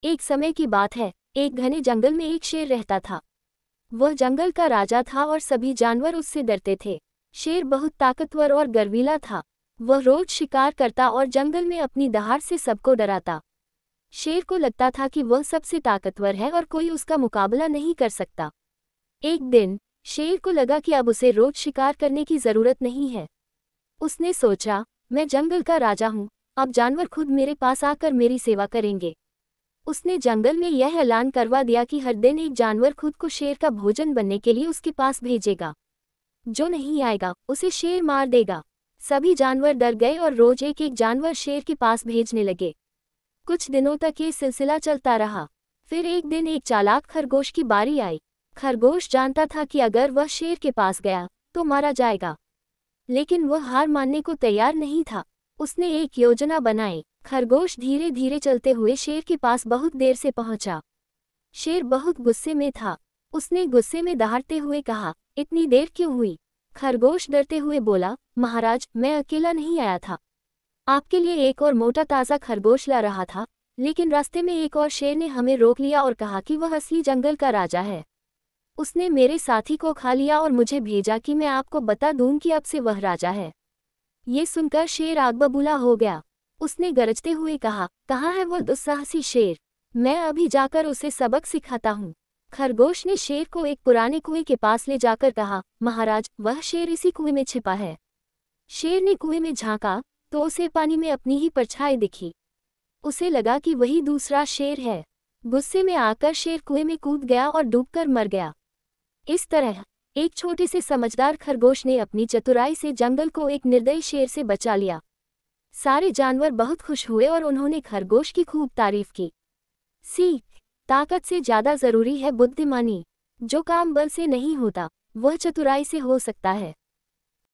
एक समय की बात है, एक घने जंगल में एक शेर रहता था। वह जंगल का राजा था और सभी जानवर उससे डरते थे। शेर बहुत ताकतवर और गर्वीला था। वह रोज शिकार करता और जंगल में अपनी दहाड़ से सबको डराता। शेर को लगता था कि वह सबसे ताकतवर है और कोई उसका मुकाबला नहीं कर सकता। एक दिन शेर को लगा कि अब उसे रोज शिकार करने की जरूरत नहीं है। उसने सोचा, मैं जंगल का राजा हूँ, अब जानवर खुद मेरे पास आकर मेरी सेवा करेंगे। उसने जंगल में यह ऐलान करवा दिया कि हर दिन एक जानवर खुद को शेर का भोजन बनने के लिए उसके पास भेजेगा। जो नहीं आएगा उसे शेर मार देगा। सभी जानवर डर गए और रोज एक एक जानवर शेर के पास भेजने लगे। कुछ दिनों तक ये सिलसिला चलता रहा। फिर एक दिन एक चालाक खरगोश की बारी आई। खरगोश जानता था कि अगर वह शेर के पास गया तो मारा जाएगा, लेकिन वह हार मानने को तैयार नहीं था। उसने एक योजना बनाई। खरगोश धीरे धीरे चलते हुए शेर के पास बहुत देर से पहुंचा। शेर बहुत गुस्से में था। उसने गुस्से में दहाड़ते हुए कहा, इतनी देर क्यों हुई? खरगोश डरते हुए बोला, महाराज, मैं अकेला नहीं आया था। आपके लिए एक और मोटा ताज़ा खरगोश ला रहा था, लेकिन रास्ते में एक और शेर ने हमें रोक लिया और कहा कि वह असली जंगल का राजा है। उसने मेरे साथी को खा लिया और मुझे भेजा कि मैं आपको बता दूं कि अब से वह राजा है। ये सुनकर शेर आग बबूला हो गया। उसने गरजते हुए कहा, कहाँ है वो दुस्साहसी शेर? मैं अभी जाकर उसे सबक सिखाता हूँ। खरगोश ने शेर को एक पुराने कुएं के पास ले जाकर कहा, महाराज, वह शेर इसी कुएं में छिपा है। शेर ने कुएं में झांका तो उसे पानी में अपनी ही परछाई दिखी। उसे लगा कि वही दूसरा शेर है। गुस्से में आकर शेर कुएं में कूद गया और डूबकर मर गया। इस तरह एक छोटे से समझदार खरगोश ने अपनी चतुराई से जंगल को एक निर्दयी शेर से बचा लिया। सारे जानवर बहुत खुश हुए और उन्होंने खरगोश की खूब तारीफ की। सीख, ताकत से ज्यादा जरूरी है बुद्धिमानी। जो काम बल से नहीं होता वह चतुराई से हो सकता है।